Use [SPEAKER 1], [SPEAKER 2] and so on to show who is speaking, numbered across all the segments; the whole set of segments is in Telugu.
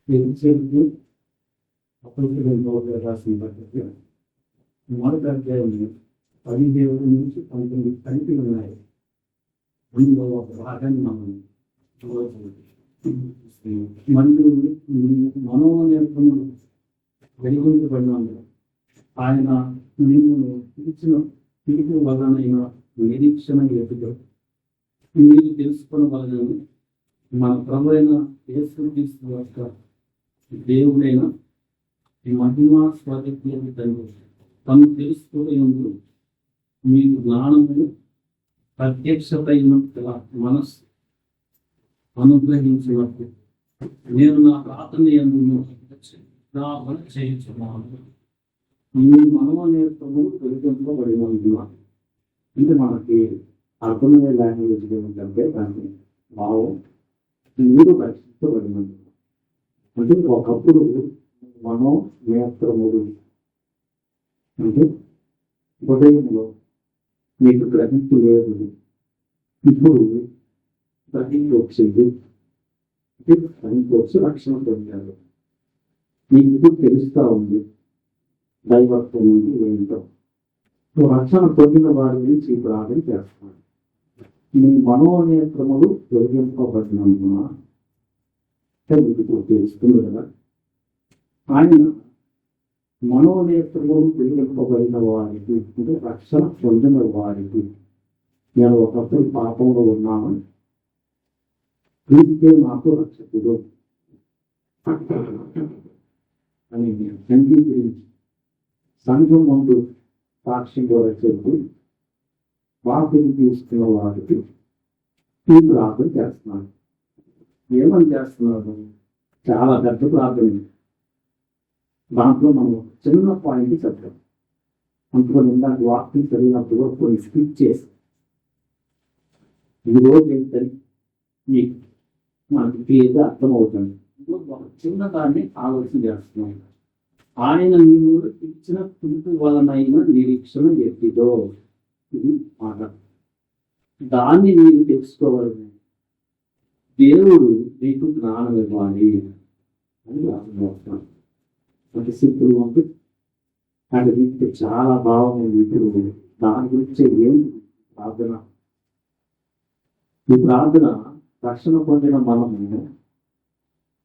[SPEAKER 1] తెలిసేందుకు అప్పుడు రాసిన పద్ధతి మొదటి అధ్యాయంలో 17 నుంచి 19 పంక్తులు ఉన్నాయి. అందులో ఒక భాగాన్ని మనం మళ్ళీ మనోనేత్రములు వెలిగించబడినందుకు ఆయన నిన్ను పిలిచిన పిలుపు వలనైన నిరీక్షణ ఎదుగు మీరు తెలుసుకోవలనని మన ప్రభు అయిన యేసుక్రీస్తు యొక్క దేవుడైన మహిమా స్వరూపి తండ్రి తను తెలుసుకోలేందుకు మీకు జ్ఞానము ప్రత్యక్షత అయినట్టుగా మనస్సు అనుగ్రహించినట్టు నేను నా ప్రార్థన చేయించున్నాను. మీ మనోనేత్రము తొలగింపబడినందున అంటే మనకి అర్థమయ్యే లాంగ్వేజ్ ఏమిటంటే దాన్ని భావం మీరు రక్షించబడినందున అంటే ఒకప్పుడు మనోనేత్రములు అంటే హృదయంలో మీకు గ్రహింపు లేదు, ఇప్పుడు గ్రహింపు వచ్చింది, గ్రహింపు వచ్చి రక్షణ పొందారు. మీకు ఇప్పుడు తెలుస్తూ ఉంది దైవత్వం నుండి ఏంటో. రక్షణ పొందిన వారి నుంచి ప్రార్థన చేస్తాను. మీ మనోనేత్రములు తొలగింపబడినందున మీకు తెలుస్తుంది కదా. ఆయన మనోనేత్రములు తొలగింపబడిన వారికి అంటే రక్షణ పొందిన వారికి నేను ఒకప్పుడు పాపంలో ఉన్నాను, క్రీస్తే నాకు రక్షకుడు అని తండ్రి గురించి సంఘం ముందు సాక్ష్యం కూడా చెప్పి వాటిని తీసుకున్న వారికి ఈ ప్రార్థన చేస్తున్నాను. ఏమని చేస్తున్నారు? చాలా పెద్ద ప్రార్థన. దాంట్లో మనం చిన్న పాయింట్ చెప్తాం. అందుకని ఇందాక వాక్యం చదివినప్పుడు కొన్ని స్కిప్ చేసి ఈరోజు ఏంటని మీకు మనకి క్లియర్గా అర్థమవుతుంది. చిన్న దాన్ని ఆలోచన చేస్తున్నాం. ఆయన మీరు ఇచ్చిన పిలుపు వలనైన నిరీక్షణ ఎత్తిదో ఇది మాట. దాన్ని మీరు తెలుసుకోవాలి. దేవుడు మీకు జ్ఞానం ఇవ్వాలి అని అర్థమవుతాను. అంటే సింపుల్ పంపి అంటే దీనికి చాలా భావం ఉంది. ఇప్పుడు దాని గురించి ఏంటి ప్రార్థన? ఈ ప్రార్థన రక్షణ పొందిన మనము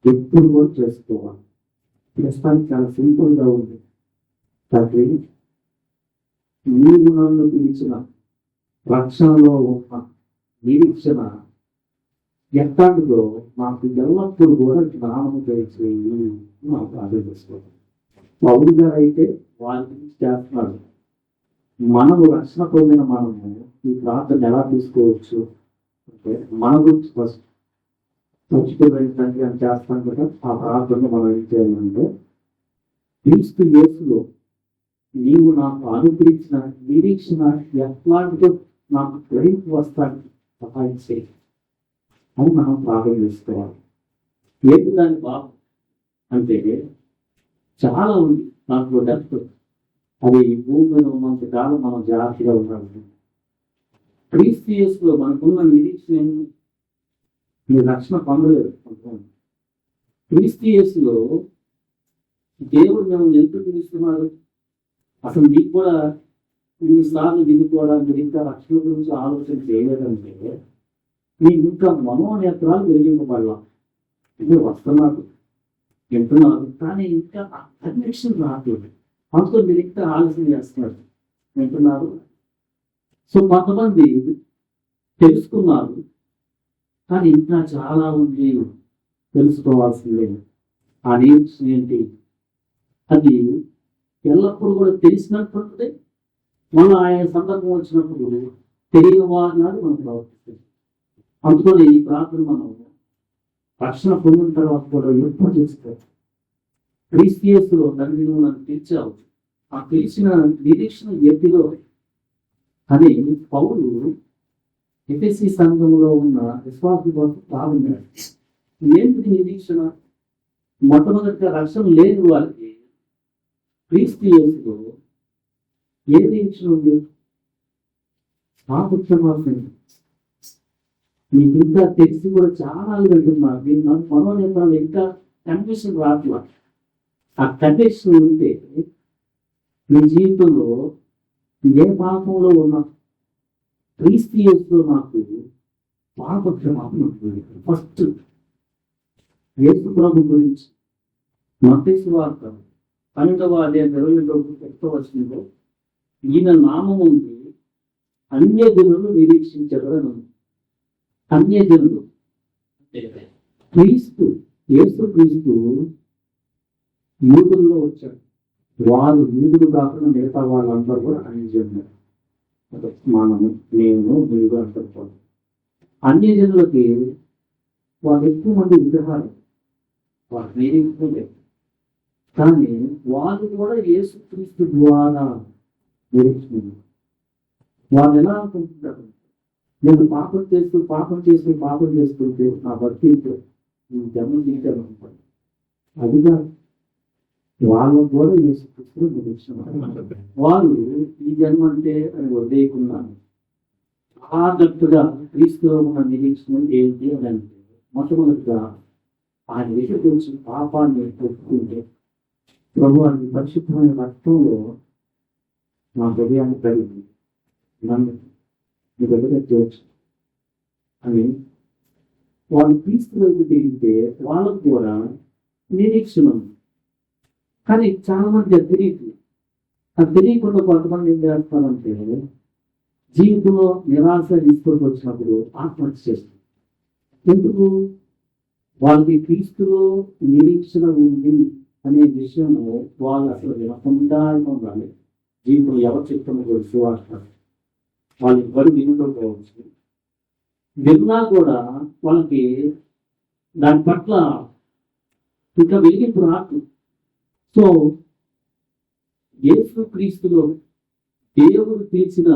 [SPEAKER 1] ఎప్పుడు కూడా చేసుకోవాలి. ప్రస్తుతానికి చాలా సింపుల్గా ఉంది. తండ్రి నీవు నన్ను పిలిచిన రక్షణలో ఉన్న నిరీక్షణ ఎట్లాంటిదో మాకు ఎల్లప్పుడూ కూడా జ్ఞానం తెలిసేది మాకు ప్రార్థన చేసుకోవాలి. పౌరు గారు అయితే వారి గురించి చేస్తున్నాడు. మనము రక్షణ పొందిన మనము ఈ ప్రార్థన ఎలా తీసుకోవచ్చు అంటే మన గురించి ఫస్ట్ చచ్చిపోయిన తండ్రి అని చేస్తాం కదా. ఆ ప్రార్థన మనం ఏం చేయాలంటే క్రీస్తు యేసులో నీవు నాకు అనుగ్రహించిన నిరీక్షణ ఎట్లాంటిదో నాకు గ్రహింపు వస్తానికి సహాయం చేయి అని మనం ప్రార్థన చేసుకోవాలి. ఏంటి దాని బాబు అంటే చాలా ఉంది దాంట్లో డెప్త్. అది భూమిలో ఉన్నంత కాలం మనం జాగ్రత్తగా ఉండాలి. క్రీస్తు యేసులో మనకున్న నిరీక్షణ ఏంటి? మీరు రక్షణ పొందలేదు. క్రీస్తు యేసులో దేవుడు మిమ్మల్ని ఎందుకు పిలుస్తున్నారు? అసలు మీకు కూడా ఇన్నిసార్లు దిగిపోవడానికి ఇంకా రక్షణ గురించి ఆలోచన చేయలేదంటే మీకు ఇంకా మనోనేత్రాలు వెలిగింపబడాల. మీరు వస్తున్నారు, వింటున్నారు, కానీ ఇంకా కన్విక్షన్ రావట్లేదు. అందులో మీరు ఇంకా ఆలోచన చేస్తున్నారు, వింటున్నారు. సో కొంతమంది తెలుసుకున్నారు, కానీ ఇంకా చాలా ఉంది తెలుసుకోవాల్సిందే. ఆ నిరీక్షణ ఏంటి? అది ఎల్లప్పుడూ కూడా తెలిసినట్టుంటే మళ్ళీ ఆయన సందర్భం వచ్చినప్పుడు తెలియని వారినాడు మనం ప్రవర్తిస్తుంది. అందుకని ఈ ప్రార్థన మనం రక్షణ పొందిన తర్వాత కూడా ఎప్పుడు చేసుకోవాలి. క్రీస్తు యేసులో తండ్రి నువ్వు నన్ను పిలిచావు, ఆ పిలిచిన నిరీక్షణ ఎత్తిలో అని పౌలు ఎఫెసీ సంఘంలో ఉన్న విశ్వాసుల కోసం ప్రారంభించాడు. ఏంటి నిరీక్షణ? మొట్టమొదటిగా రక్షణ లేని వారికి క్రీస్తు యేసులో ఏ నిరీక్షణ ఉంది? పాపక్షమాపణ. మీకు ఇంకా తెలిసి కూడా చాలా వెళ్తున్నారు. మీరు మనోనేత్రాలు ఇంకా కన్ఫ్యూషన్ రాట్లా. ఆ కన్ఫ్యూషన్ ఉంటే మీ జీవితంలో ఏ పాపంలో ఉన్న క్రీస్తు యేసులో నాకు పాపక్షమాపణ ఫస్ట్ యేసు ప్రభు గురించి మత్తయి సువార్త 12వ అధ్యాయం 21వ వచనంలో ఈయన నామము అన్యజనులు నిరీక్షించగలను. అన్యజనులు క్రీస్తు యేసు క్రీస్తు యూదుల్లో వచ్చాడు. వారు యూదులు కాకుండా మిగతా వాళ్ళందరూ కూడా అన్యజనులు. మనము నేను మీరు అంటారు. అన్యజనులకి వాళ్ళు ఎక్కువ మంది విగ్రహాలు వారు నిరీక్షించలేదు. కానీ వాళ్ళు కూడా యేసు క్రీస్తు ద్వారా నిరీక్షించారు. వాళ్ళు ఎలా అనుకుంటున్నారు, నేను పాపం చేస్తుంటే నా భక్తితో జన్మ తీశాను. అదిగా వాళ్ళకు కూడా యేసు క్రీస్తు నిరీక్షించారు. వాళ్ళు ఈ జన్మ అంటే అని వదిలేయకున్నాను. జాగ్రత్తగా క్రీస్తులో ఉన్న నిరీక్షణ ఏంటి అని అంటే మొట్టమొదటిగా ఆయన విషయం గురించి పాపాన్ని ఒప్పుకుంటే ప్రభు అని పరిశుద్ధమైన రక్తంలో నా హృదయాన్ని కలిగి నన్ను మీ దగ్గర చేయొచ్చు అని వాళ్ళు క్రీస్తులోకి దిగితే వాళ్ళకు కూడా నిరీక్షణ ఉంది. కానీ చాలా మంది అది తెలియదు. అది తెలియకుండా కొంతమంది ఏం చేస్తారంటే జీవితంలో నిరాశ నిస్పృహ వచ్చినప్పుడు ఆత్మహత్య చేస్తారు. ఎందుకు? వాళ్ళకి క్రీస్తులో నిరీక్షణ ఉంది అనే విషయము వాళ్ళు అసలు వినకుండా ఉండాలి. జీవితంలో ఎవరు చెప్తున్న విశ్వాస వాళ్ళు ఎవరు వినుకోవచ్చు. విన్నా కూడా వాళ్ళకి దాని పట్ల ఇంకా వెలిగింపు రాదు. సో యేసు క్రీస్తులో దేవుడు తీర్చిన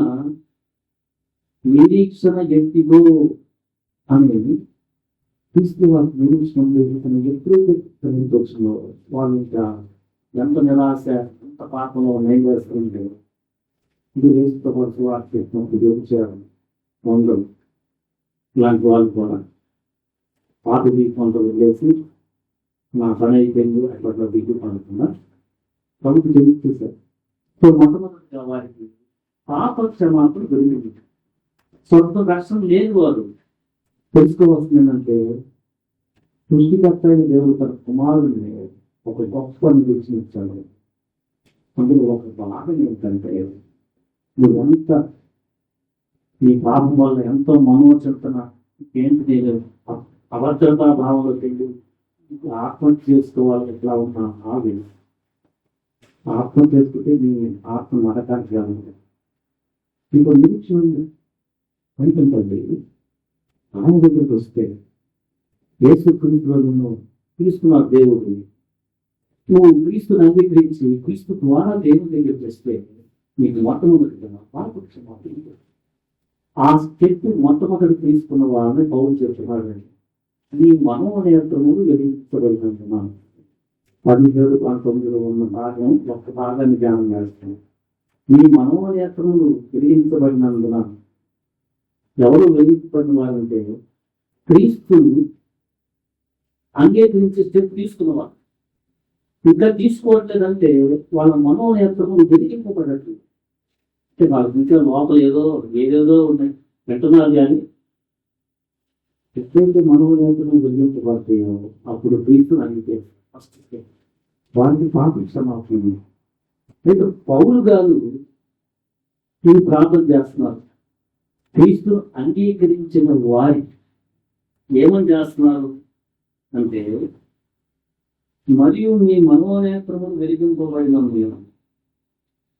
[SPEAKER 1] నిరీక్షణ ఎట్టిదో అనేది క్రీస్తు వాళ్ళకి నిరీక్షణ ఎప్పుడు వాళ్ళు ఇంకా ఎంత నిరాశ ఎంత పాపంలో నేను వేస్తుంటే ఇది వేసుతో పాటు వారు చేసినప్పుడు చేయాలి వందలు ఇలాంటి వాళ్ళు కూడా పాత దీపంతో వెళ్ళేసి నా పని అయిపోయింది అట్లా దిగ్గు పడుతున్నా ప్రభుత్వం తెలియజేశారు. సో మొట్టమొదటిగా వారికి పాప క్షమాపణ దొరికింది. సొంత కష్టం లేని వారు తెలుసుకోవాల్సింది ఏంటంటే సృష్టికర్త అయిన దేవుడు తన కుమారుడిని ఒక గొప్ప నిరీక్షించాడు. అందులో ఒక భాగం ఏంటంటే నువ్వెంత నీ పాపం వల్ల ఎంతో మనోచింతన ఏంటి తెలియదు, అభద్రతా భావంలో తెలియదు, ఆత్మహత్య చేసుకోవాలి ఎట్లా ఉన్నా ఆవి ఆత్మ చేసుకుంటే నీ ఆత్మ మరకానికి కాదు. నీకు నిరీక్షణ ఉంది ఏంటంటే ఆయన దగ్గరికి వస్తే యేసు క్రీస్తులో తీసుకున్న దేవుడు నువ్వు క్రీస్తుని అంగీకరించి క్రీస్తు ద్వారా దేవుడి దగ్గరికి వస్తే నీకు మొట్టమొదటిగా పాపక్షమాపణ. ఆ స్టెప్ మొట్టమొదటి తీసుకున్న వాళ్ళని పౌలు చెప్తున్నాడు. నీ మనోనేత్రములు వెలిగించబడినందున్నాను. 17-19 ఉన్న భాగం ఒక్క భాగాన్ని ధ్యానం చేస్తాను. నీ మనోనేత్రములు వెలిగించబడినందున ఎవరు వెలిగించబడిన వారంటే క్రీస్తుని అంగీకరించి స్టెప్ తీసుకున్నవారు. ఇంకా తీసుకోవట్లేదంటే వాళ్ళ మనోనేత్రములు వెలిగింపబడట్లేదు. అంటే వాళ్ళకి ఇంకా లోపల ఏదేదో ఉన్నాయి వింటున్నారు. కానీ ఎప్పుడైతే మనోనేత్రములు వెలిగింపబడతాయో అప్పుడు క్రీస్తుని అంగీకరిస్తారు. ఫస్ట్ స్టెప్ వారికి పాప క్షమాపణ. అయితే పౌలు గారు ఈ ప్రార్థన చేస్తున్నారు. క్రీస్తు అంగీకరించిన వారి ఏమని చేస్తున్నారు అంటే మరియు మీ మనోనేత్రములు వెలిగింపబడినందున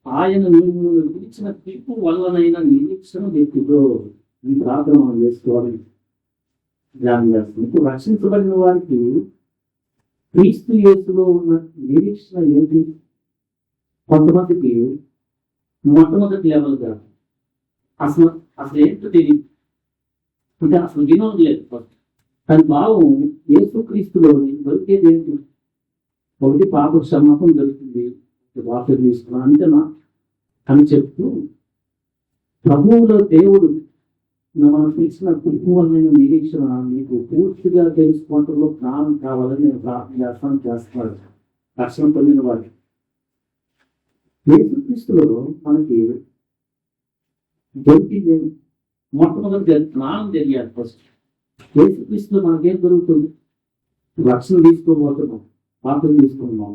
[SPEAKER 1] ఆయన మిమ్మల్ని విడిచిన తీర్పు వల్లనైనా నిరీక్షణ వ్యక్తితో ఈ ప్రార్థన మనం చేసుకోవాలి, ధ్యానం చేస్తుంది. ఇప్పుడు రక్షించబడిన వారికి క్రీస్తు యేసులో ఉన్న నిరీక్షణ ఏంటి? కొంతమందికి మొట్టమొదటి లెవెల్గా అసలు ఏంటో తెలియదు, అంటే అసలు వినోదం లేదు. దాని భావం యేసుక్రీస్తులో దొరికేది ఏంటి? ఒకటి పాప క్షమాపణ దొరుకుతుంది, వార్త తీసుకున్నా అంతేనా అని చెప్తూ ప్రభువులో దేవుడు మనం ఇచ్చిన కుటుంబమైన నిరీక్షణ మీకు పూర్తిగా తెలుసుకోవడంలో జ్ఞానం కావాలని నేను ప్రార్థన చేస్తున్నాడు రక్షణ పొందిన వారికి. యేసుక్రీస్తులో మనకి దొరికింది మొట్టమొదటి జ్ఞానం తెలియాలి. ఫస్ట్ యేసుక్రీస్తులో మనకేం దొరుకుతుంది? రక్షణ తీసుకోబోతున్నాం, పాపం తీసుకున్నాం.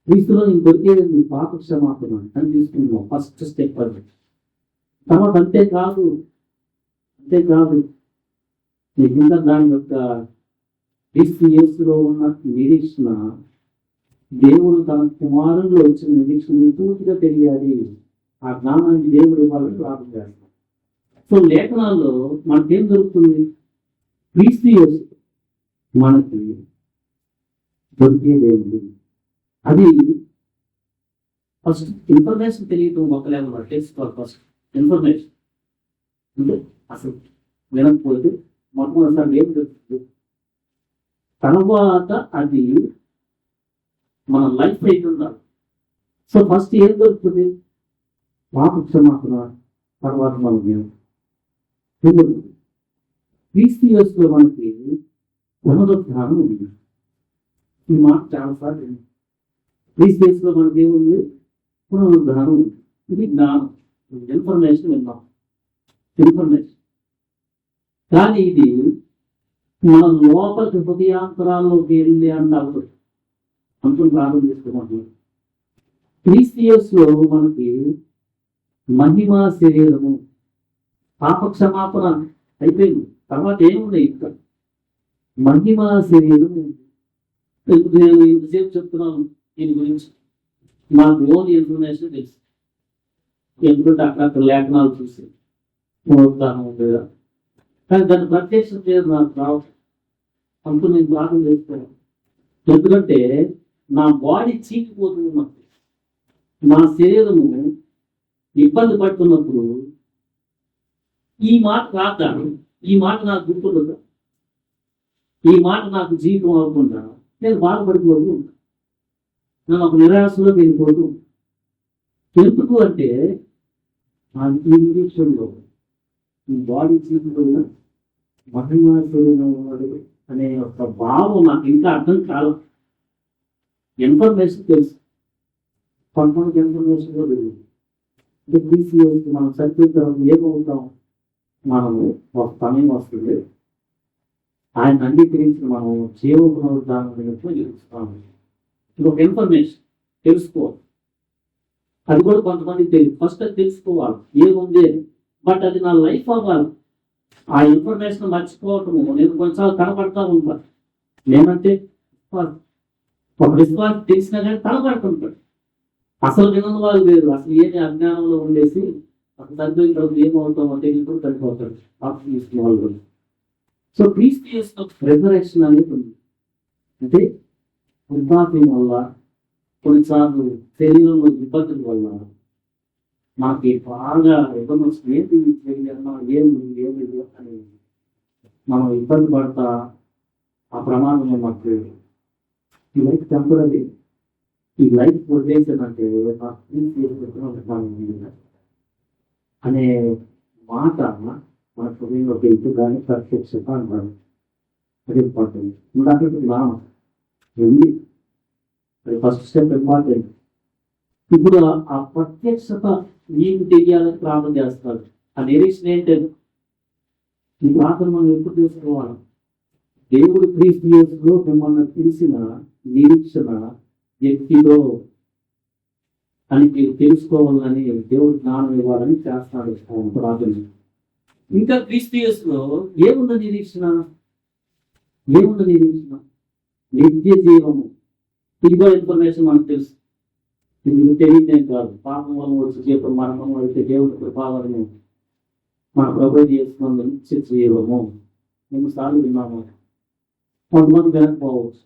[SPEAKER 1] క్రీస్తులో నీకు దొరికేది నీ పాప క్షమాపణ అని తీసుకున్నాం. ఫస్ట్ స్టెప్ అది. తర్వాత అంతేకాదు నీకు ఇంకా దాని యొక్క క్రీస్తు యేసులో ఉన్న నిరీక్షణ, దేవుడు తన కుమారుల్లో వచ్చిన నిరీక్షణ పూర్తిగా తెలియాలి. ఆ జ్ఞానాన్ని దేవుడు ఇవ్వాలని ప్రార్థన చేస్తాం. సో లేఖనాల్లో మనకేం దొరుకుతుంది? క్రీస్తు యేసు మనకి దొరికే దేవుడు. అది ఫస్ట్ ఇన్ఫర్మేషన్ తెలియటం ఒకలేమన్నా తెలుసుకోవాలి. ఫస్ట్ ఇన్ఫర్మేషన్ అంటే అసలు వినకపోతే మొట్టమొదటిసారి ఏం దొరుకుతుంది, తర్వాత అది మన లైఫ్ అయితే ఉండాలి. సో ఫస్ట్ ఏం దొరుకుతుంది? పాప క్షమాపణ, తర్వాత మనం క్రీస్తు యేసులో మనకి పునరుద్ధానం ఉంది. ఈ మాట చాలాసార్లు క్రీస్తు యేసులో మనకి ఏముంది? పునరుద్ధానం ఉంది. ఇది జ్ఞానం, ఇన్ఫర్మేషన్ విన్నాం. ఇన్ఫర్మేషన్ కానీ ఇది మన లోపలి హృదయాంతరాల్లోకి వెళ్ళి అంటారు అంతం ప్రార్థన చేసుకోమంటున్నాం. క్రీస్తు యేసులో మనకి మహిమ శరీరము, పాప క్షమాపణ అయిపోయింది. తర్వాత ఏముంది? ఇక్కడ మహిమ శరీరము. నేను ఇంతసేపు చెప్తున్నాను దీని గురించి, నాకు ఓన్ ఇన్ఫర్మేషన్ తెలుసు. ఎందుకంటే అక్కడ లేఖనాలు చూసి పునరుద్ధానం ఉండేదా, కానీ దాన్ని ప్రత్యక్షం చేయడం నాకు రావచ్చు. అంటూ నేను ప్రార్థన చేస్తాను. ఎందుకంటే నా బాడీ చీకిపోతుంది, నా శరీరము ఇబ్బంది పడుతున్నప్పుడు ఈ మాట రాద్దాను, ఈ మాట నాకు గుర్తుండదు, ఈ మాట నాకు జీవితం అవ్వకుండా నేను బాధపడిపోతూ ఉంటాను. నేను ఒక నిరాశలో వెళ్ళిపోతూ. ఎందుకు అంటే ఈ నిరీక్షణలో ఈ బాడీ చీకిపోయిన మహిమాడు అనే ఒక భావం నాకు ఇంకా అర్థం కాదు. ఇన్ఫర్మేషన్ తెలుసు, కొంతమందికి ఇన్ఫర్మేషన్ కూడా తెలియదు. అంటే తీసి మనం సరిపోతాం, ఏమవుతాం, మనము ఒక సమయం వస్తుంది ఆయన అంగీకరించి మనం జీవ పునరుద్ధానం తెలుస్తాము. ఇది ఒక ఇన్ఫర్మేషన్ తెలుసుకోవాలి. అది కూడా కొంతమందికి తెలియదు. ఫస్ట్ అది తెలుసుకోవాలి ఏముంది, బట్ అది నా లైఫ్ అవ్వాలి. ఆ ఇన్ఫర్మేషన్ మర్చిపోవటము నేను కొంచెం కనపడతా ఉంటాను. నేనంటే ఒక విశ్వాసం తెలిసినా కానీ కనపడుతుంటాడు. అసలు వినని వాళ్ళు వేరు, అసలు ఏమి అజ్ఞానంలో ఉండేసి అసలు సరిపోయిన తర్వాత ఏమవుతామో తెలియకుండా చనిపోతాడు ఆప్షన్ తీసుకునే వాళ్ళు. సో క్రీస్తు యేసు రెజరెక్షన్ అనేది ఉంది. అంటే వృద్ధాప్యం వల్ల, కొన్నిసార్లు శరీరంలో ఇబ్బందుల వల్ల మాకు బాగా ఇబ్బంది వస్తుంది. ఏంటి చేయాలన్నా ఏమి అని మనం ఇబ్బంది పడతా ఆ ప్రమాదం మాకు ఈ లైఫ్ టెంపరీ, ఈ లైఫ్ వదిలేసానంటే అనే మాట మన హృదయంలో వెళ్తూ దాన్ని ప్రత్యక్షత అంటారు. అది ఇంపార్టెంట్. ఇందాక నామం ఉంది, అది ఫస్ట్ స్టెప్ ఇంపార్టెంట్. ఇప్పుడు ఆ ప్రత్యక్షత నీకు తెలియాలని ప్రార్థన చేస్తారు. ఆ నిరీక్షణ ఏంటంటే ఈ ప్రార్థన మనం ఎప్పుడు చేసుకోవాలి? దేవుడు క్రీస్తు యేసులో మిమ్మల్ని తెలిసిన నిరీక్షణ వ్యక్తిలో అని మీరు తెలుసుకోవాలని దేవుడు జ్ఞానం ఇవ్వాలని చేస్తాడు ప్రార్థన. ఇంకా క్రీస్తు యేసులో ఏముంది నిరీక్షణ? నిత్య జీవము. ఇది కూడా ఇన్ఫర్మేషన్ మనకు తెలుసు. ఇది తెలియదేం కాదు. పాపం వల్ల వచ్చి జీవితం, మరణం అయితే దేవుడి కృపావరము, మన ప్రభు చేస్తున్నందు నిత్య జీవము. ఎన్నిసార్లు విన్నాము. కొంతమంది వినకపోవచ్చు,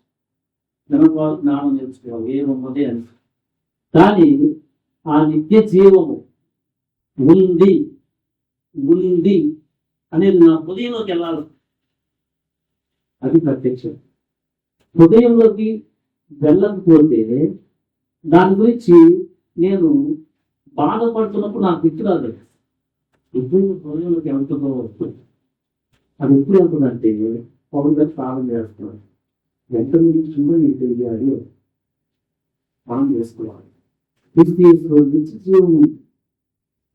[SPEAKER 1] జ్ఞానం నేర్చుకోవాలి ఏమున్నది అని. కానీ ఆ నిత్య జీవము ఉంది అనేది నా హృదయంలోకి వెళ్ళాలి. అది ప్రత్యక్షం. హృదయంలోకి వెళ్ళకపోతే దాని గురించి నేను బాధపడుతున్నప్పుడు నాకు గుర్తు రాదు. ఎప్పుడు హృదయంలోకి వెళ్తుందో అది ఎప్పుడు వెళ్తుందంటే పౌరులు గారు ప్రారంభం చేస్తున్నారు. ఎంత నిరీక్షణలో నీకు తెలియాలి మనం చేసుకోవాలి. క్రీస్తు నిత్య జీవం ఉంది.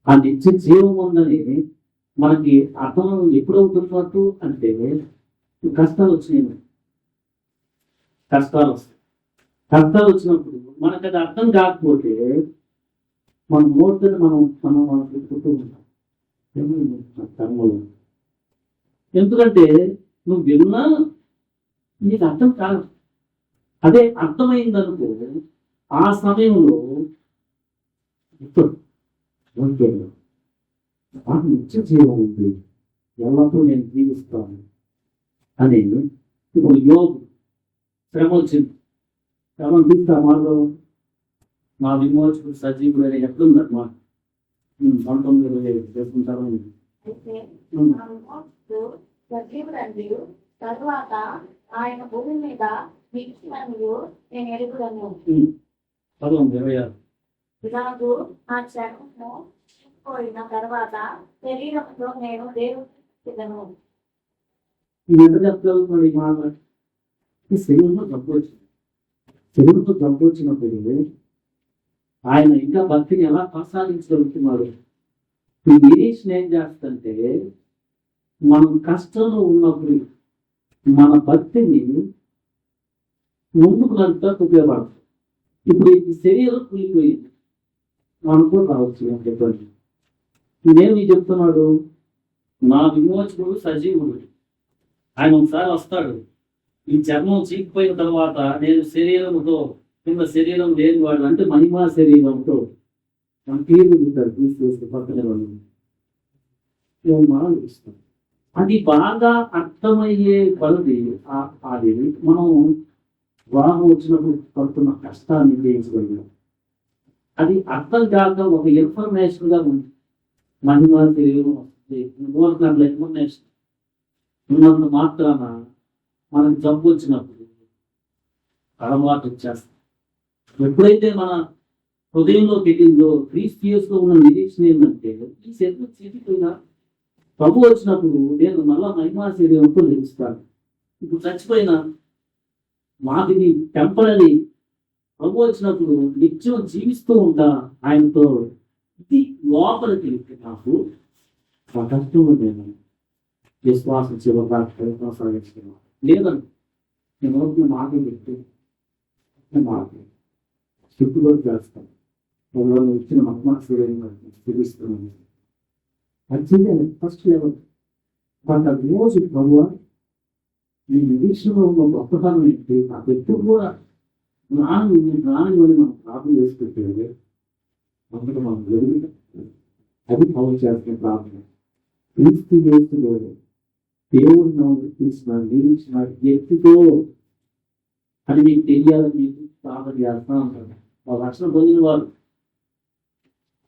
[SPEAKER 1] ఆ నిత్య జీవం ఉందని మనకి అర్థం ఎప్పుడవుతున్నట్టు అంటే కష్టాలు వచ్చినాయి. కష్టాలు వచ్చినప్పుడు మనకు అది అర్థం కాకపోతే మన నోటిని మనం పెట్టుకుంటూ ఉంటాం కర్మలు. ఎందుకంటే నువ్వు విన్నా నీకు అర్థం కాదు. అదే అర్థమైందనుకో ఆ సమయంలో నాకు నిత్య జీవం ఉంది, ఎల్లప్పుడూ నేను జీవిస్తాను అని. ఇప్పుడు యోగు శ్రమ వచ్చింది, శ్రమ తీస్తా మాలో నా విమోచకుడు సజీవుడు అని ఎట్లుందన్నమాట 19 చేసుకుంటారు.
[SPEAKER 2] తర్వాత ఆయన భూమి మీద నేను ఎరుగుదను.
[SPEAKER 1] 26
[SPEAKER 2] ఇలాగూ ఆ శరణము పోయిన తర్వాత శరీరంలో నేను దేవుడు.
[SPEAKER 1] ఈ ఎంత చెప్పగలుగుతున్నాడు ఈ మాట? ఈ శరీరంలో జబ్బు వచ్చినప్పుడు ఆయన ఇంకా భక్తిని ఎలా కొనసాగించగలుగుతున్నారు? ఈ నిరీక్షణ ఏం చేస్తుంటే మనం కష్టంలో ఉన్నప్పుడు మన భక్తిని ముందుకు అంతా ఉపయోగపడుతుంది. ఇప్పుడు ఈ శరీరం కూలిపోయింది అనుకో రావచ్చు అని చెప్పండి. నేను చెప్తున్నాడు నా విమోచకుడు సజీవుడు, ఆయన ఒకసారి వస్తాడు. ఈ చర్మం చీకిపోయిన తర్వాత నేను శరీరంతో కింద శరీరం లేని వాడు అంటే మహిమా శరీరంతో మన తీరుతారు తీసుకొస్తే పక్కన మనం ఇస్తాం. అది బాగా అర్థమయ్యే పనిది. అది మనం వివాహం వచ్చినప్పుడు పడుతున్న కష్టాన్ని జయించగలిగాం. అది అర్థం కాక ఒక ఇన్ఫర్మేషన్ గా ఉంది. మహిమా శరీరం వస్తుంది ఇన్ఫర్మేషన్ ఉన్నంత మాత్రాన మనకు జబ్బు వచ్చినప్పుడు అలవాటు వచ్చేస్తాం. ఎప్పుడైతే మన హృదయంలో పెట్టిందో క్రీస్తు ఉన్న నిరీక్షణ ఏంటంటే ఈ శరీరం చీటిపోయినా ప్రభు వచ్చినప్పుడు నేను మళ్ళా మహిమా శరీరంతో నిలుస్తాను. ఇప్పుడు చచ్చిపోయినా మాది టెంపరీ, ప్రభు వచ్చినప్పుడు నిత్యం జీవిస్తూ ఉంటా ఆయనతో. ఇది లోపలికి నాకు కష్టం నేను విశ్వాసం చివరి కొనసాగించుకున్నాను. లేదండి నేను మాటలు పెట్టి మాట చుట్టూ కూడా చేస్తాను. వచ్చిన మహిమాశ్వర్యంగా చూపిస్తున్నాను. అది చేయాలి ఫస్ట్ లెవెల్. బట్ అది రోజు ప్రభు ఈ నిరీక్షణలో ఉన్న గొప్పతనం ఏంటి? నాకు ఎప్పుడు కూడా రాని మనం ప్రార్థన చేసుకుంటే అందులో మనం జరిగింది అది పవన్ చేస్తున్న ప్రార్థన. క్రీస్తు యేసులో దేవుడిని తీసిన నిరీక్షణ ఎత్తుతో అని మీకు తెలియాలని మీకు ప్రార్థన చేస్తా ఉంటారు. వాళ్ళు రక్షణ పొందిన వారు.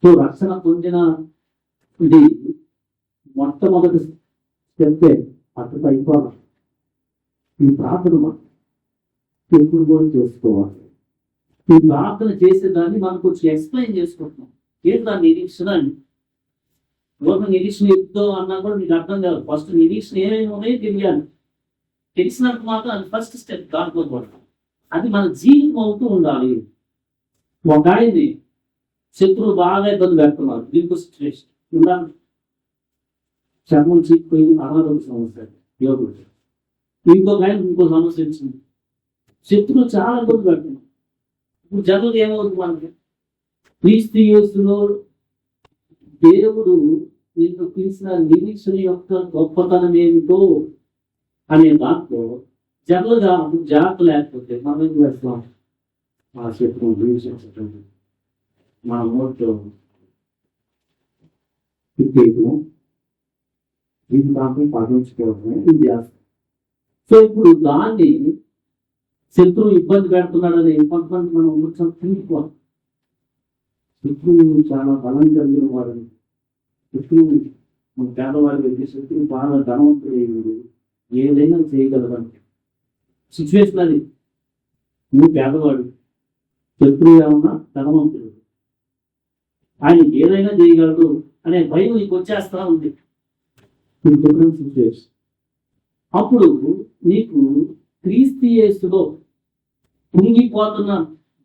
[SPEAKER 1] సో రక్షణ పొందిన ఇది మొట్టమొదటి స్టెప్పే అక్కడ అయిపోవాలి. ఈ ప్రార్థన ఎప్పుడు కూడా చేసుకోవాలి. ఈ ప్రార్థన చేసేదాన్ని మనం కొంచెం ఎక్స్ప్లెయిన్ చేసుకుంటున్నాం. ఏంటి దాని నిరీక్షణ అని. లోక నిరీక్షణ ఎప్పుడో అన్నా కూడా మీకు అర్థం కాదు. ఫస్ట్ నిరీక్షణ ఏమేమి ఉన్నాయో తెలియాలి. తెలిసినట్టు మాత్రం అది ఫస్ట్ స్టెప్ దాంట్లో కూడా. అది మన జీవితం అవుతూ ఉండాలి. ఒక ఆయన్ని శత్రువు బాగా ఇబ్బంది పెడుతున్నారు. దీనికి సిచ్యువేషన్ ఉండాలి. చర్మం చీకిపోయి అనారోగ్య సమస్య యోగుడు. ఇంకొక ఆయన ఇంకో సమస్య వచ్చింది. శత్రువు చాలా ఇబ్బంది పెడుతున్నారు. ఇప్పుడు జరుగుతుంది ఏమవుతుంది మనకి? క్రీస్తు యేసులో దేవుడు నీకు తీసిన నిరీక్షణ యొక్క గొప్పతనం ఏమిటో అనే దాంట్లో జనరల్గా జాగ్రత్త లేకపోతే మనం ఏం చేస్తాం? మా శత్రువు ద్వేషించటం, మా నోట్లో తిట్టేయటం, వీటి దాంట్లో పాటించుకోవటమే ఇది చేస్తాం. సో ఇప్పుడు దాన్ని శత్రువు ఇబ్బంది పెడుతున్నాడని కొంతమంది మనం తీసుకోవాలి. శత్రువు చాలా బలం కలిగిన వాడని, శత్రువు మన పేదవాడి అయితే శత్రువు బాగా ధనవంతుడు, ఏదైనా చేయగలదంటే సిచ్యువేషన్ అది. నువ్వు పేదవాడు, శత్రువు ఏమన్నా ధనవంతుడు, ఆయన ఏదైనా చేయగలడు అనే భయం నీకు వచ్చేస్తా ఉంది. Different situation. అప్పుడు నీకు క్రీస్తు యేసులో కుంగిపోతున్న,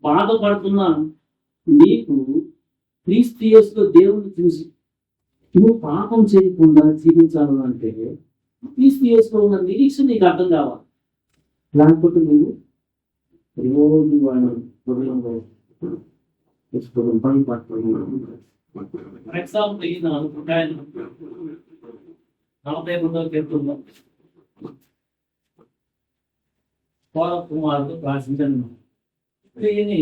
[SPEAKER 1] బాధపడుతున్న నీకు క్రీస్తు యేసులో దేవుని చూసి నువ్వు పాపం చేయకుండా జీవించాలంటే క్రీస్తు యేసులో ఉన్న నిరీక్షణ నీకు అర్థం కావాలి. లేకపోతే నువ్వు రోజు హృదయంలో ఫర్ ఎగ్జాంపుల్ ఈ 42వ కీర్తనలో కుమారుడు రాసించను. దీని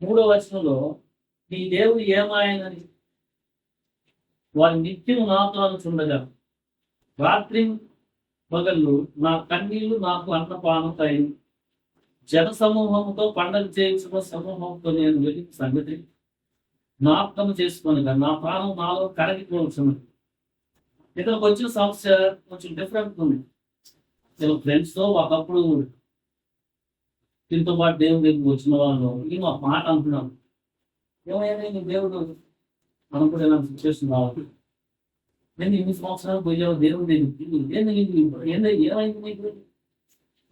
[SPEAKER 1] 3వ వచనంలో నీ దేవుడు ఏమాయనని వారి నిత్యము నాతో అనుచుండగా రాత్రి పగళ్ళు నా కన్నీళ్లు నాకు అన్నపానం అయి జన సమూహంతో పండగ చేయించిన సమూహంతో నేను వెళ్ళిన సంగతి జ్ఞాపకం చేసుకొనగా నా ప్రాణం నాలో కరగిపోవచ్చున్నది. ఇక్కడికి వచ్చిన సమస్య కొంచెం డిఫరెంట్ ఉంది. ఫ్రెండ్స్తో ఒకప్పుడు దీంతో పాటు దేవుడి దగ్గరికి వచ్చిన వాళ్ళు నేను ఒక మాట అంటున్నాను, ఏమైనా నీ దేవుడు మనం కూడా ఇలాంటి సిచ్యువేషన్ రావాలి. నేను ఇన్ని సంవత్సరాలు పోయావు దేవుడు దగ్గరికి, ఏమైంది నీకు,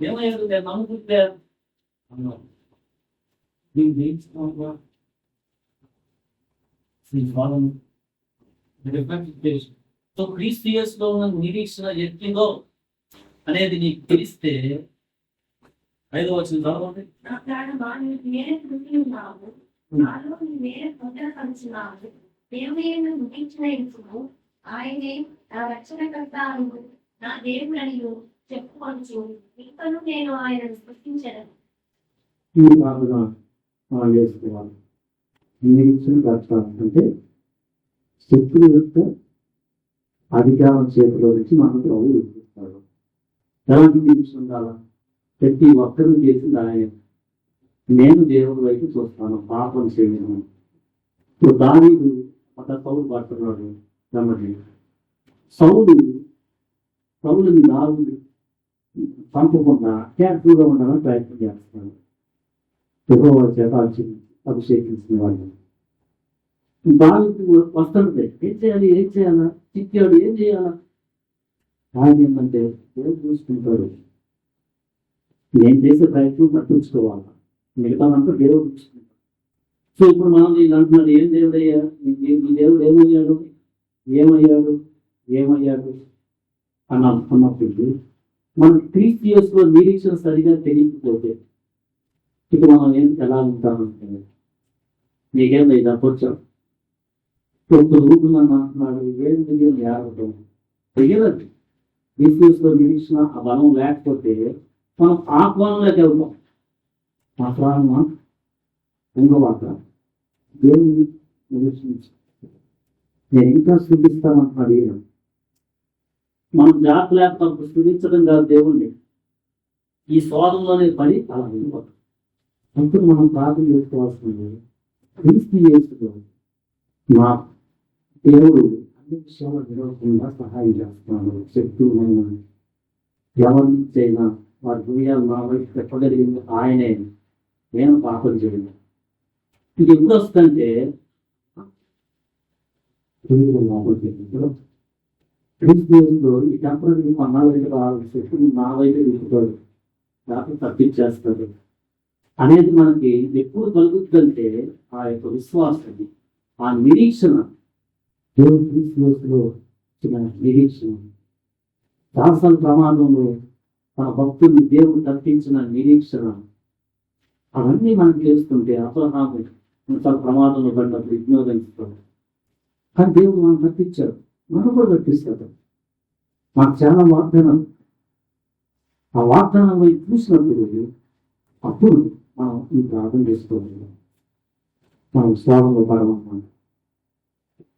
[SPEAKER 1] ఏమయ్యాడు, నేను నమ్ముకుంటే అన్నాను. దీన్ని దేయించుకోవా సో క్రీస్తు యేసులో ఉన్న నిరీక్షణ ఎట్టిందో అనేది నీకు తెలిస్తే 5వ వచనం చదవండి.
[SPEAKER 2] నా ప్రాణమా నీవు వేరే కృతి ఉన్నావు, నాలో నీ వేరే భద్రపరుచున్నావు. దేవుడు ముగించిన ఇప్పుడు ఆయనే నా రక్షణకర్త అను నా దేవుడని చెప్పుకొనచ్చు. ఇంకను నేను ఆయనను స్తుతించను.
[SPEAKER 1] ఈ బాధగా మనం చేసుకోవాలి. నిరీక్షణ అంటే శత్రువు యొక్క అధికారం చేతిలో నుంచి మనం ప్రభు విడిపిస్తాడు. ఎలాంటి నిరీక్షణ ఉండాలా? ప్రతి ఒక్కరూ చేసింది ఆయన, నేను దేవుడి వైపు చూస్తాను, పాపం చేయను. ఇప్పుడు దావీదు ఒక సౌలు పడుతున్నాడు. గమని సౌలుని దావీదు పంపకుండా కేర్ఫుల్గా ఉండాలని ప్రయత్నం చేస్తున్నాడు. యెహోవా చేత అభిషేకించిన వాళ్ళు దావీదు వస్తుంది. ఏం చేయాలా చిక్కాడు, ఏం చేయాలా? ఆయన ఏంటంటే దేవుడు చూసుకుంటాడు, నేను చేసే ప్రయత్నం తప్పించుకోవాలా, మిగతాదంతా దేవుడు చూసుకుంటాడు. సో ఇప్పుడు మనం వీళ్ళు అంటున్నాడు, ఏం దేవుడయ్యా, ఈ దేవుడు ఏమయ్యాడు అన్నప్పుడు మన క్రీస్తు యేసులో నిరీక్షణ సరిగా తెలియకపోతే ఇక మనం ఎలా ఉంటామంటే నీకేం లేదా కొంచెం ఊపుతున్నాను అంటున్నాడు, ఏం తెలియదు ఏడవటం తెలియదు. క్రీస్తు యేసులో నిరీక్షణ ఆ బలం లేకపోతే మనం ఆహ్వానంలోకి వెళ్తాం. ఆ ప్రాణమా ఉంగవాక దేవుని నిరీక్షించి నేను ఇంకా స్థుతిస్తామంటున్నాడు. ఈయన మనం జాగ్రత్త లేకపోతే స్థుతించడం కాదు దేవుణ్ణి, ఈ స్వాదంలోనే పడి అలా వెళ్ళిపోతాం. అప్పుడు మనం ప్రార్థన చేసుకోవాల్సింది, క్రీస్తు యేసులో మా దేవుడు అన్ని విషయాలు విరోధంగా సహాయం చేస్తున్నాడు. శక్తులైన ఎవరిని చైనా వారి హృదయాలు మా వైపు చెప్పగలిగింది ఆయనే, నేను పాపం చేయను. ఇది ఎప్పుడు వస్తుందంటే క్రీస్తులో ఈ టెంపరీ నా వైపు శక్తులు నా వైపు విడుతాడు, లేకపోతే తప్పించేస్తాడు అనేది మనకి ఎప్పుడు కలుగుతుందంటే ఆ యొక్క విశ్వాసం, ఆ నిరీక్షణ, దేవుడు క్రీస్తులో ఇచ్చిన నిరీక్షణ. శాసన ప్రమాదంలో మన భక్తుల్ని దేవుడు తప్పించిన నిరీక్షణ, అవన్నీ మనం చేస్తుంటే అపరాధం ప్రమాదంలో పడినప్పుడు వినియోగించుతాడు. కానీ దేవుడు మనం తప్పించాడు, మనం కూడా తప్పిస్తాడు. మాకు చాలా వాగ్దానం, ఆ వాగ్దానం వైపు చూసినప్పుడు అప్పుడు మనం ఈ ప్రార్థన చేసుకోవాలి. మనం స్వాగంలో పడమన్నమాట.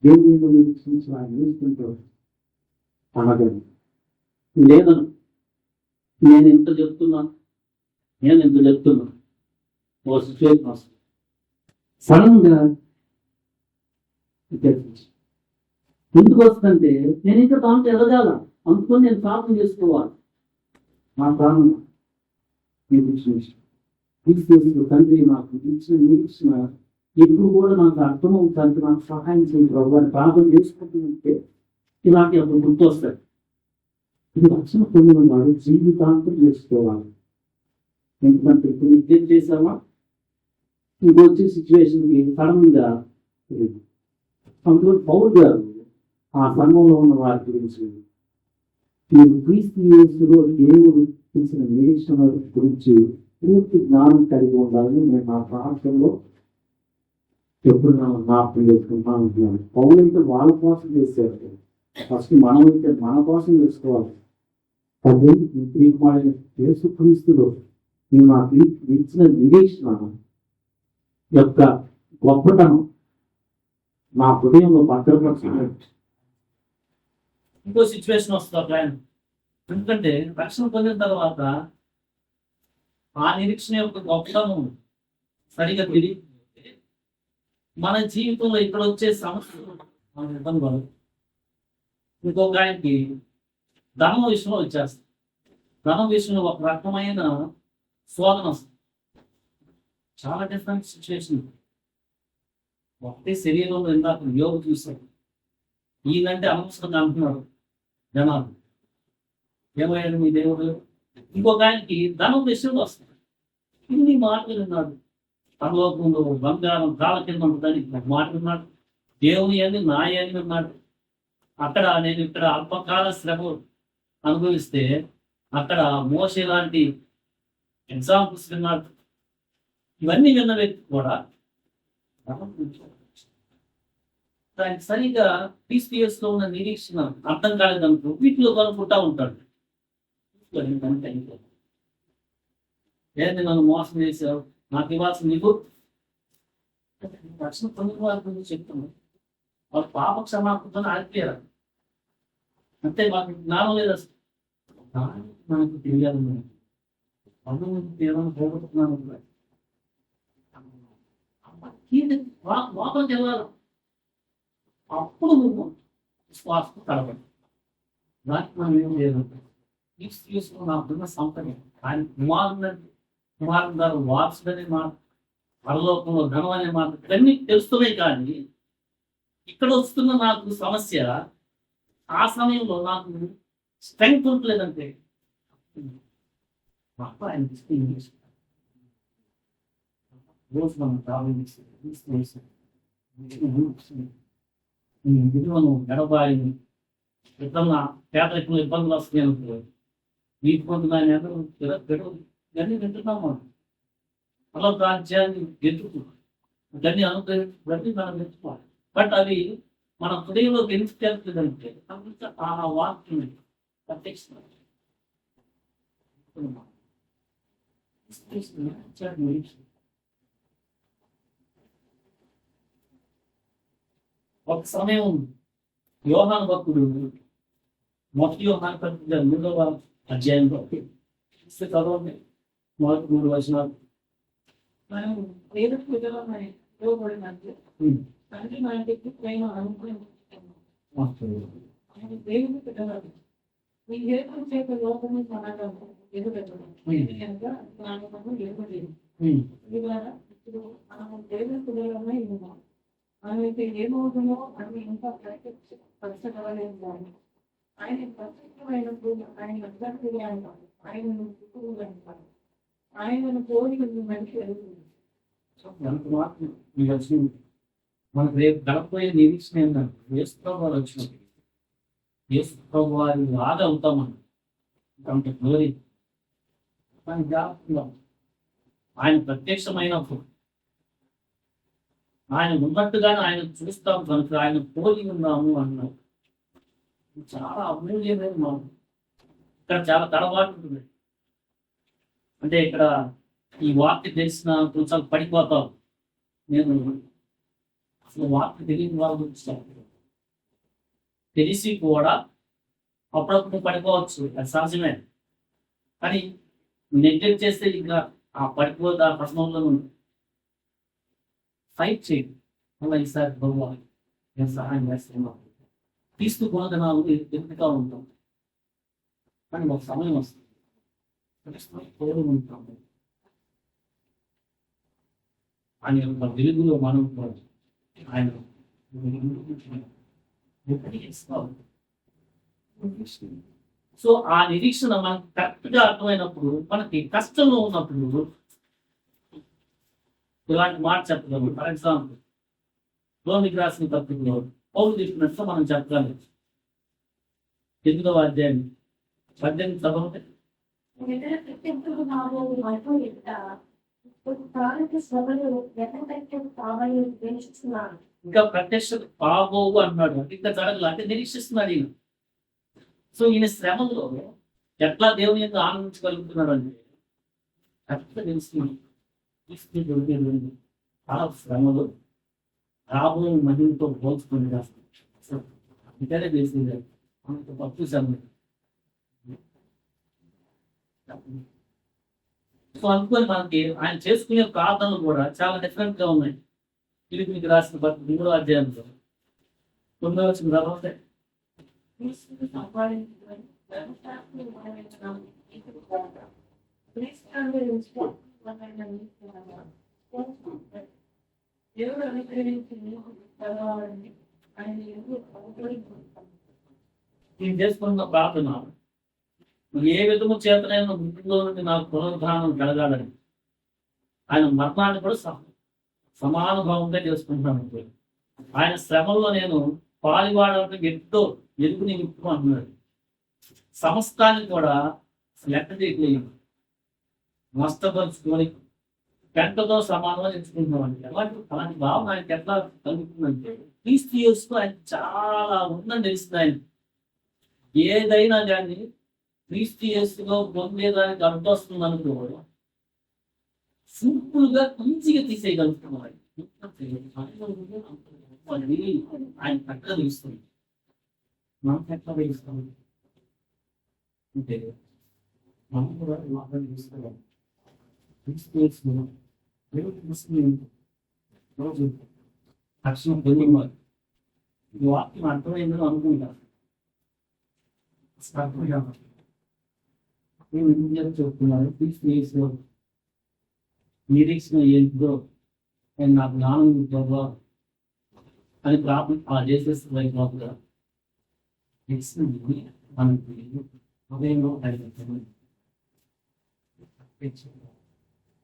[SPEAKER 1] దేవుడు నిరీక్షించి ఆయన చూసుకుంటాడు. అనగలను లేదను, నేను ఎంత చెప్తున్నా ఓ సిచ్యువేషన్ వస్తుంది సడన్ గా ఎందుకు వస్తుందంటే నేను ఇంకా దాంట్లో ఎదగాల అందుకొని నేను ప్రార్థన చేసుకోవాలి. మా ప్రాణం నిరీక్షణ తండ్రి నాకు ఇచ్చిన నిరీక్షణ ఇప్పుడు కూడా నాకు అర్థమవుతానికి నాకు సహాయం చేయండి ప్రభు అని ప్రార్థన చేసుకుంటూ ఉంటే ఇలాంటి అప్పుడు గుర్తొస్తాయి. ఇది రక్షణ పొందిన వాడు జీవితాంతం చేసుకోవాలి. ఎందుకంటే ఇప్పుడు నిత్యం చేసామా ఇంకొచ్చే సిచ్యువేషన్కి సడన్గా అందులో పౌరు గారు ఆ సంఘంలో ఉన్న వారి గురించి మీరు క్రీస్తు యేసులో దేవుడు తెలిసిన నిరీక్షణ గురించి పూర్తి జ్ఞానం కలిగి ఉండాలని నేను నా ప్రాంతంలో ఎప్పుడు జ్ఞాపకం చేసుకుంటాను. పౌరు అయితే వాళ్ళ కోసం చేశారు. ఫస్ట్ మనం అయితే మన కోసం చేసుకోవాలి. కాబట్టి యేసు క్రీస్తులో నేను నాకు ఇచ్చిన నిరీక్షణ యొక్క గొప్పతనం నా హృదయంలో భద్రపరచాలి.
[SPEAKER 3] ఇంకో సిచ్యువేషన్ వస్తుంది ఒక ఆయన. ఎందుకంటే రక్షణ పొందిన తర్వాత ఆ నిరీక్షణ యొక్క గొప్పతనం సరిగా తెలియ మన జీవితంలో ఇక్కడ వచ్చే సమస్యలు మన ఇబ్బంది పడదు. ఇంకొక ఆయనకి ధనం విషయంలో వచ్చేస్తుంది. ధనం విషయంలో ఒక రకమైన శోధన వస్తుంది. చాలా డిఫరెంట్ సిచ్యువేషన్. ఒకటే శరీరంలో ఇందాక యోగ చూస్తాడు. ఈయనంటే అనవసరంగా అంటున్నాడు జనాలు, ఏమయ్యాడు మీ దేవుడు. ఇంకొక ఆయనకి ధనం విషయంలో వస్తుంది. ఇన్ని మాటలు విన్నాడు. పరలోకంలో బంగారం కాళ్ళ కింద ఉంటుందని మాట విన్నాడు. దేవుని అని నాయ అని విన్నాడు. అక్కడ నేను ఇక్కడ అల్పకాల శ్రమ అనుభవిస్తే అక్కడ మోసే లాంటి ఎగ్జాంపుల్స్ విన్నాడు. ఇవన్నీ విన్న వ్యక్తి కూడా దానికి సరిగా టీసీఎస్లో ఉన్న నిరీక్షణ అర్థం కాలేదనుకో వీటిలో కనుక్కుంటా ఉంటాడు. ఏంటి నన్ను మోసం చేశావు, నాకు ఇవ్వాల్సిన నీకు రక్షణ పొందిన వారి గురించి చెప్తున్నాను. వాళ్ళు పాప క్షమాపణ ఆగిపోయారు. అంతే మాకు జ్ఞానం లేదు అసలు. మనకు తెలియాలి. ఏదైనా పోగొట్టుకున్నాను లోపలికి వెళ్ళాలి. అప్పుడు నువ్వు విశ్వాసం కలపండి. దానికి మనం ఏం చేయాలి? తీసుకున్న సంపద ఆయన కుమారుడు గారు వారసుడనే మాట, పరలోకంలో ధనం అనే మాట ఇవన్నీ తెలుస్తున్నాయి. కానీ ఇక్కడ వస్తున్న నాకు సమస్య, ఆ సమయంలో నాకు స్ట్రెంగ్త్ ఉండలేదంటే ఆయన రోజు మనం విలువను గడపాలని ఎప్పుడన్నా పేదరికంలో ఇబ్బందులు వస్తున్నాయి అనుకో, వీటి పొందుతాయని ఇవన్నీ వింటున్నాం. మనం అలా రాజ్యాన్ని గెలుచుకుంటాం, దాన్ని అనుగ్రహించి మనం గెలుచుకోవాలి. బట్ అది మన హృదయంలోకి ఎందుకు తెలుస్తుందంటే ఆ వాక్యం ప్రత్యక్ష ఒక సమయం యోహాను భక్తుడు మొదటి యోహాను పత్రిక 3వ అధ్యాయంలో చదవండి. మొదటి 3 వచనాలు.
[SPEAKER 2] మనం దేవుడికి విధవమై ఇవ్వబడినట్లు తండ్రి మన దగ్గర ప్రేమ అనుగ్రహించుకున్నాం. ఆయన దేవుని విధవడు. ఈ హేతు చేత లోకము మనగా ఎదురెదడు కనుక జ్ఞానము ఎదురలేదు. ద్వారా ఇప్పుడు మనం దేవుని విధవమై ఉన్నాం. మనమైతే ఏమవుతుందో అని ఇంకా ప్రత్యక్షపరచగలలేదు. కానీ ఆయన ప్రత్యేకమైనప్పుడు ఆయన అందరికీ ఆయనను పుట్టుకుని అంటారు. ఆయనను కోరి మనిషి ఎదుగుతుంది.
[SPEAKER 3] మనకు రేపు గడపబోయే నిరీక్షణ ఏంటంటే యేసు ప్రభువారు వచ్చినప్పుడు యేసు ప్రభువారి లాగా అవుతామని అంత గ్లోరీ. కానీ జాగ్రత్తగా ఆయన ప్రత్యక్షమైనప్పుడు ఆయన ఉన్నట్టుగానే ఆయన చూస్తాం కనుక ఆయన పోలి ఉన్నాము అన్నాం. చాలా అమూల్యమైన మనం ఇక్కడ చాలా తడబాటు ఉంటుంది. అంటే ఇక్కడ ఈ వాక్య తెలిసిన కొంచెం పడిపోతాం. నేను అసలు వాక్య తెలియని వాళ్ళ గురించి తెలిసి కూడా అప్పుడప్పుడు పడిపోవచ్చు, అది సహజమే. కానీ నెగ్లెక్ట్ చేస్తే ఇంకా ఆ పడిపోతే ఆ ప్రశ్నలో ఫైట్ చేయండి. అలా ఈసారి భగవాన్ నేను సహాయం చేస్తున్నాను. క్రీస్తు గుణగణాలు ఎదుగుతూ ఉంటాం. కానీ ఒక సమయం వస్తుంది ఉంటాం. ఆయన యొక్క వెలుగులో మనం కూడా ఆయన వెలిగిస్తాం. సో ఆ నిరీక్షణ మనకు కరెక్ట్గా అర్థమైనప్పుడు, మనకి కష్టంలో ఉన్నప్పుడు ఇలాంటి మాట చెప్పగలరు. ఫర్ ఎగ్జాంపుల్, రోమికి రాసిన పత్రికలో పౌలు చెప్పినట్టు మనం చెప్పగలం. 8వ అధ్యాయం 18 చదవండి.
[SPEAKER 2] ఇతర ప్రత్యర్థులు నాలుగు వైపు ఎదుట ప్రారంభ సభలు ఎక్కడికి కావాలి ఉద్దేశిస్తున్నాను.
[SPEAKER 3] ఇంకా ప్రత్యక్ష బాగోవు అన్నాడు, ఇంకా జరగదు అంటే నిరీక్షిస్తున్నాడు ఈయన. సో ఈయన శ్రమలో ఎట్లా దేవుని యొక్క ఆనందించగలుగుతున్నాడు అంటే కరెక్ట్గా తెలుస్తుంది. ఆ శ్రమలో రాబోయే మహిళతో పోల్చుకొని రాస్తాడు. ఇతరే చేసింది అంత తప్పు శ్రమ. సో అనుకోని మనకి ఆయన చేసుకునే ప్రార్థనలు కూడా చాలా డిఫరెంట్ గా ఉన్నాయి. ఫిలిప్పీయులకు రాసిన పత్రిక 3వ అధ్యాయంలో 9వ వచనం చదవండి.
[SPEAKER 2] క్రీస్తును సంపాదించుకొని ధర్మశాస్త్రం నెరవేర్చడానికి దేవుడు అనుగ్రహించి చదవాలని ఆయన
[SPEAKER 3] నేను చేసుకున్న ప్రార్థన ఏ విధము చేతనైనా మృతిలో నుండి నాకు పునరుద్ధానం కలగాలని, ఆయన మరణాన్ని కూడా సమానుభావంగా చేసుకుంటున్నాను. ఆయన శ్రమల్లో నేను పాలివాడాలంటే ఎంతో ఎదుగుని అంటున్నాడు. సమస్తాన్ని కూడా లెక్క చేయలేదు, నష్టపరుచుకొని పెంటతో సమానంగా ఎంచుకుంటున్నామండి. అలాంటి భావన ఆయనకి ఎట్లా కలుగుతుందంటే క్రీస్తు యేసుతో ఆయన చాలా ఉందని తెలుస్తుంది. ఆయన ఏదైనా కానీ క్రీస్తు యేసులో పొందేదానికి అడ్డొస్తుంది అనుకో సింపుల్ గా ఈజీగా తీసేయగలుగుతున్నాడు. ఆయన ఎట్లా తెలుస్తుంది, మనకు ఎట్లా తెలుస్తుంది అంటే మనం కూడా తెలుస్తున్నాం. క్రీస్తు యేసులో రోజు అక్షరం పొందివారు ఈ వాక్యం అర్థమైందని అనుకుంటారు. నేను ఎందుకు చెప్తున్నాను, క్రీస్తు యేసులో నిరీక్షణ ఏంటో నేను నాకు జ్ఞానం ఇవ్వవా అని ప్రార్థన చేసేస్తుంది. లోపల మనకి హృదయంలో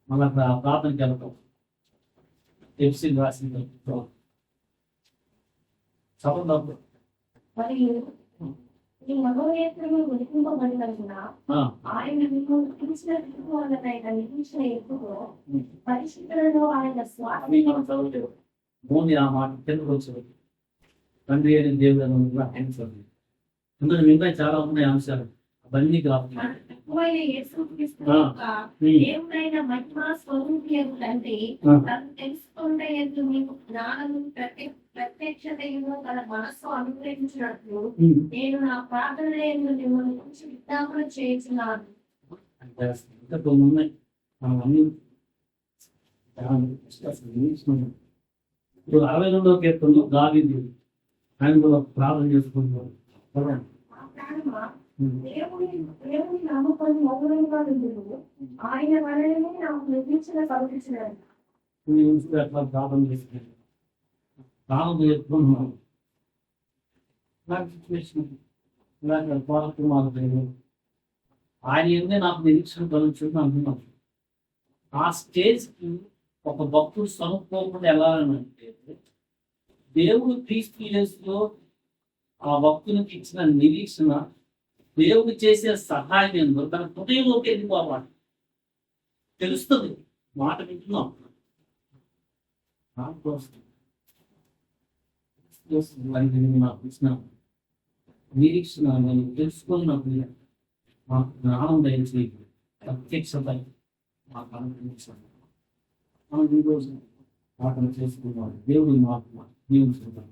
[SPEAKER 3] మళ్ళీ ప్రార్థనకి వెళ్తాం. ఎఫ్సీ రాసిన చదవండి.
[SPEAKER 2] మరియు ఈ మనోనేత్రము వెలిగింపబడినందున ఆయన మిమ్మల్ని పిలిచినట్టు వాళ్ళనైన నిరీక్షణ ఎక్కువ పరిశుద్ధులలో ఆయన స్వాధీనం.
[SPEAKER 3] భూమి ఆ మాట తెలుగు వచ్చేది తండ్రి అయిన దేవుడు ఆయన చదువు. అందులో మిగతా చాలా ఉన్నాయి అంశాలు, అవన్నీ కావాలి.
[SPEAKER 2] దేవుడైన మహిమా స్వరూపం తండ్రి తను తెలుసుకుంటే మీకు జ్ఞానము ప్రత్యక్షతను తన మనస్సు అనుగ్రహించినట్లు నేను నా ప్రార్థనలను మిమ్మల్ని గురించి విజ్ఞాపన చేస్తున్నాను.
[SPEAKER 3] ఇంకా కొన్ని ఉన్నాయి. ఇప్పుడు 62వ కీర్తనలో దావీదు ఆయన కూడా ప్రార్థన చేసుకుంటున్నారు.
[SPEAKER 2] దేవుని నమ్మకాన్ని మౌనంగా ఉండదు, ఆయన వలనే నాకు నిర్మించిన కల్పించినాడు.
[SPEAKER 3] అట్లా ప్రార్థన చేసుకుంటారు. ప్రార్థన చేసుకుంటున్నాను. ఆయన ఏందే నాకు నిరీక్షణ కలుగుతుంది అంటున్నాను. ఆ స్టేజ్కి ఒక భక్తుడు సనుక్కోకుండా ఎలా అంటే దేవుడు క్రీస్తు యేసులో ఆ భక్తునికి ఇచ్చిన నిరీక్షణ, దేవుడు చేసే సహాయం ఏందో తన హృదయంలోకి వెళ్ళిపోవాలి. తెలుస్తుంది, మాట వింటున్నాం. నాకు ఇచ్చిన నిరీక్షణ నేను తెలుసుకున్నప్పుడు మాకు జ్ఞానం దయచేసి ప్రత్యక్షత మాకు అనుగ్రహించాలి. మనం ఈరోజు ప్రార్థన చేసుకున్నాం. దేవుడి మాట జీవించుకుంటాం.